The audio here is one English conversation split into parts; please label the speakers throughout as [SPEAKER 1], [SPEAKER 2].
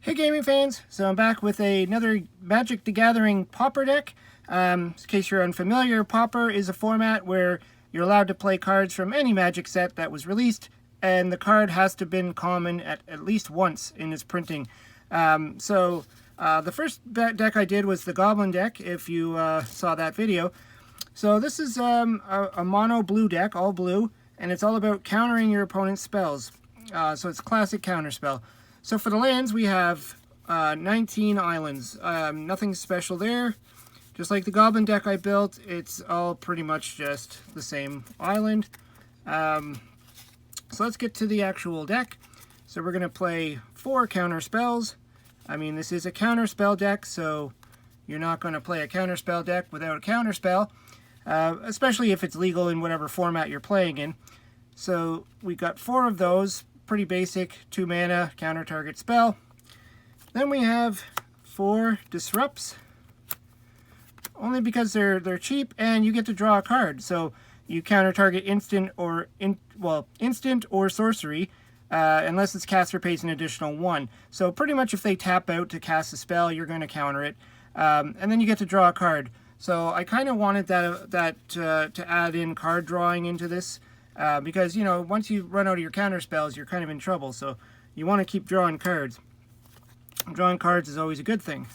[SPEAKER 1] Hey gaming fans, so I'm back with another Magic the Gathering Pauper deck. In case you're unfamiliar, Pauper is a format where you're allowed to play cards from any Magic set that was released, and the card has to have been common at least once in its printing. The first deck I did was the Goblin deck, if you saw that video. So this is a mono blue deck, all blue, and it's all about countering your opponent's spells. So it's classic counterspell. So for the lands, we have 19 islands. Nothing special there. Just like the Goblin deck I built, it's all pretty much just the same island. So let's get to the actual deck. So we're going to play 4 counterspells. I mean, this is a counterspell deck, so you're not going to play a counterspell deck without a counterspell, especially if it's legal in whatever format you're playing in. So we got 4 of those. Pretty basic 2 mana counter target spell. Then we have 4 disrupts, only because they're cheap and you get to draw a card. So you counter target instant or sorcery, unless its caster pays an additional 1. So pretty much if they tap out to cast a spell, you're going to counter it, and then you get to draw a card. So I kind of wanted to add in card drawing into this. Because, you know, once you run out of your counter spells, you're kind of in trouble. So you want to keep drawing cards. Drawing cards is always a good thing.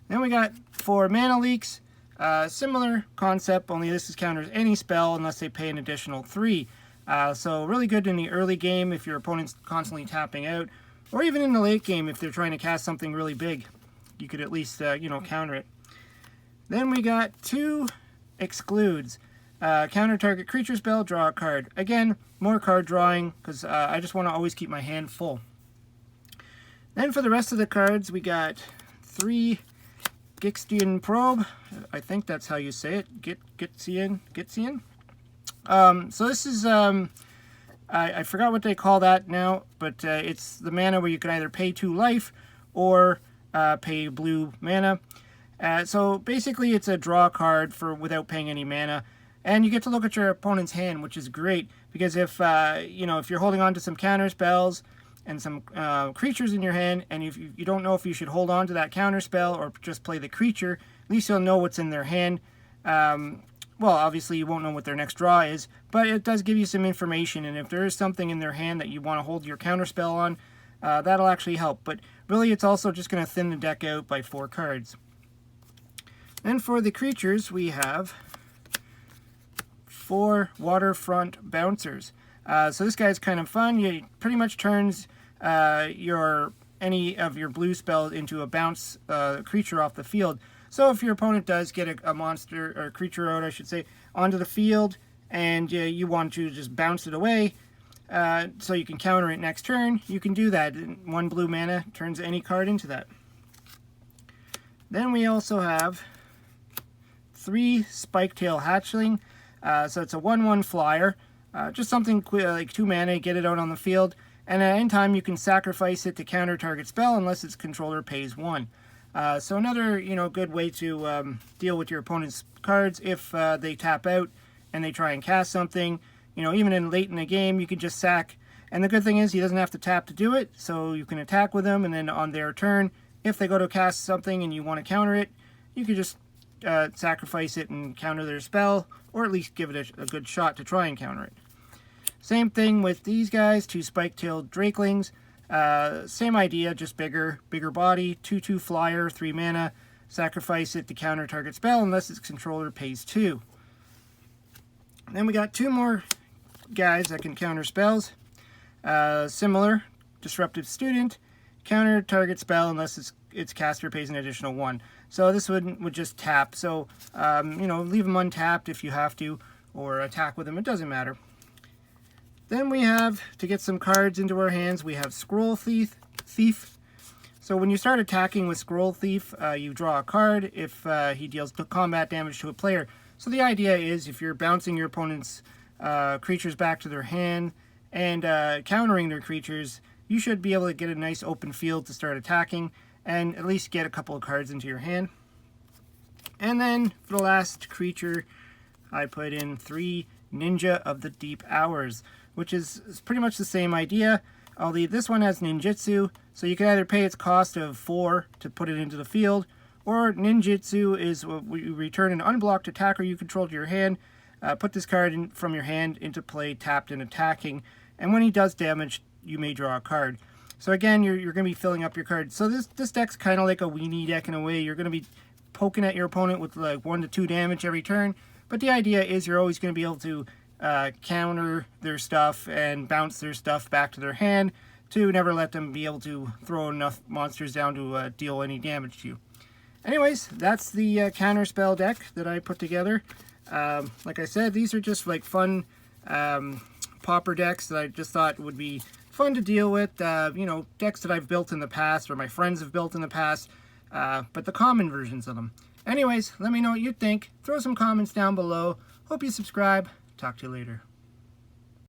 [SPEAKER 1] Then we got 4 mana leaks. Similar concept, only this is counters any spell unless they pay an additional 3. So really good in the early game if your opponent's constantly tapping out. Or even in the late game if they're trying to cast something really big. You could at least, counter it. Then we got 2 excludes. Counter target creature spell, draw a card. Again, more card drawing, because I just want to always keep my hand full. Then for the rest of the cards, we got 3 Gixian Probe. I think that's how you say it. Gixian. So this is, I forgot what they call that now, but it's the mana where you can either pay 2 life or pay blue mana. So basically it's a draw card without paying any mana. And you get to look at your opponent's hand, which is great, because if you're holding on to some counter spells and some creatures in your hand, and if you don't know if you should hold on to that counter spell or just play the creature, at least you'll know what's in their hand. Well, obviously you won't know what their next draw is, but it does give you some information, and if there is something in their hand that you want to hold your counter spell on, that'll actually help. But really, it's also just going to thin the deck out by 4 cards. Then for the creatures, we have 4 Waterfront Bouncers. So this guy's kind of fun. He pretty much turns any of your blue spells into a bounce creature off the field. So if your opponent does get a monster or creature out, I should say, onto the field, and you want to just bounce it away, so you can counter it next turn, you can do that. 1 blue mana turns any card into that. Then we also have 3 Spiketail Hatchling. So it's a 1/1 flyer, just something like 2 mana, get it out on the field, and at any time you can sacrifice it to counter target spell unless its controller pays 1. So another good way to deal with your opponent's cards if they tap out and they try and cast something. Even late in the game you can just sack, and the good thing is he doesn't have to tap to do it, so you can attack with him, and then on their turn, if they go to cast something and you want to counter it, you can just sacrifice it and counter their spell, or at least give it a good shot to try and counter it. Same thing with these guys, 2 Spike-tailed Drakelings. Same idea, just bigger body, 2/2 flyer, 3 mana. Sacrifice it to counter target spell unless its controller pays 2. Then we got 2 more guys that can counter spells. Similar, Disruptive Student, counter target spell unless its caster pays an additional 1. So this would just tap. So, leave them untapped if you have to, or attack with them. It doesn't matter. Then we have, to get some cards into our hands, we have Scroll Thief. So when you start attacking with Scroll Thief, you draw a card if he deals combat damage to a player. So the idea is if you're bouncing your opponent's creatures back to their hand and countering their creatures, you should be able to get a nice open field to start attacking and at least get a couple of cards into your hand. And then for the last creature, I put in 3 Ninja of the Deep Hours, which is pretty much the same idea. This one has ninjutsu, so you can either pay its cost of 4 to put it into the field, or ninjutsu is when you return an unblocked attacker you control to your hand. Put this card from your hand into play tapped and attacking, and when he does damage, you may draw a card. So again, you're going to be filling up your cards. So this deck's kind of like a weenie deck in a way. You're going to be poking at your opponent with like 1 to 2 damage every turn, but the idea is you're always going to be able to counter their stuff and bounce their stuff back to their hand to never let them be able to throw enough monsters down to deal any damage to you. Anyways, that's the Counterspell deck that I put together. Like I said, these are just like fun pauper decks that I just thought would be fun to deal with. You know, decks that I've built in the past or my friends have built in the past, but the common versions of them. Anyways, let me know what you think. Throw some comments down below. Hope you subscribe. Talk to you later.